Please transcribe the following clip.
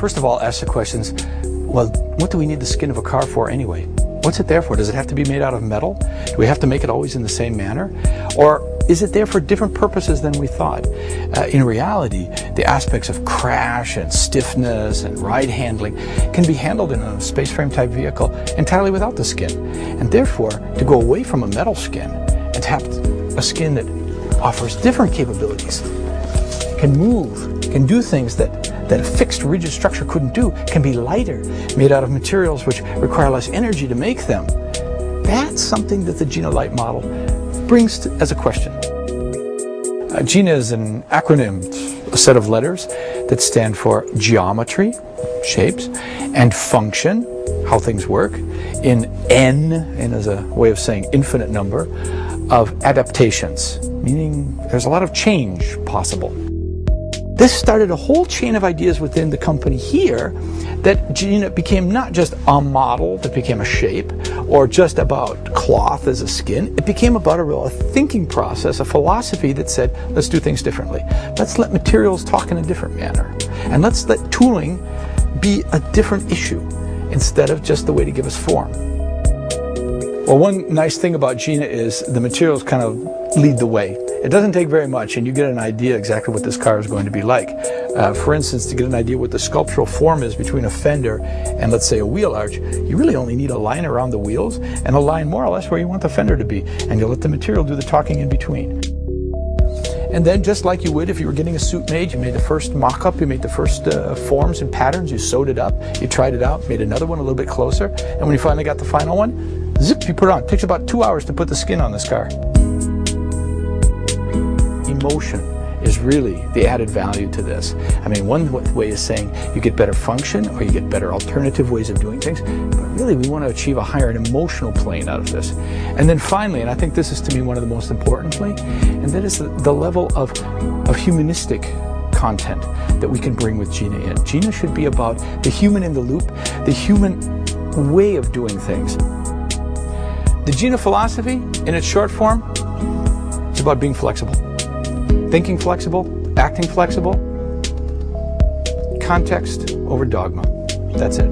first of all, ask the questions, well, what do we need the skin of a car for anyway? What's it there for? Does it have to be made out of metal? Do we have to make it always in the same manner? Or is it there for different purposes than we thought? In reality, the aspects of crash and stiffness and ride handling can be handled in a space frame type vehicle entirely without the skin. And therefore, to go away from a metal skin and to have a skin that offers different capabilities, can move, can do things that a fixed rigid structure couldn't do, can be lighter, made out of materials which require less energy to make them. That's something that the Gina Light model brings as a question. Gina is an acronym, a set of letters that stand for geometry, shapes, and function, how things work, in N as a way of saying infinite number, of adaptations, meaning there's a lot of change possible. This started a whole chain of ideas within the company here that Gina became not just a model that became a shape or just about cloth as a skin. It became about a thinking process, a philosophy that said, let's do things differently. Let's let materials talk in a different manner. And let's let tooling be a different issue instead of just the way to give us form. Well, one nice thing about Gina is the materials kind of lead the way. It doesn't take very much and you get an idea exactly what this car is going to be like. For instance, to get an idea what the sculptural form is between a fender and, let's say, a wheel arch, you really only need a line around the wheels and a line more or less where you want the fender to be, and you'll let the material do the talking in between. And then, just like you would if you were getting a suit made, you made the first mock-up, you made the first forms and patterns, you sewed it up, you tried it out, made another one a little bit closer, and when you finally got the final one, zip, you put it on. It takes about 2 hours to put the skin on this car. Emotion is really the added value to this. I mean, one way is saying you get better function or you get better alternative ways of doing things, but really we want to achieve a higher emotional plane out of this. And then finally, and I think this is to me one of the most importantly, and that is the level of humanistic content that we can bring with Gina in. Gina should be about the human in the loop, the human way of doing things. The Gina philosophy, in its short form, it's about being flexible. Thinking flexible, acting flexible, context over dogma. That's it.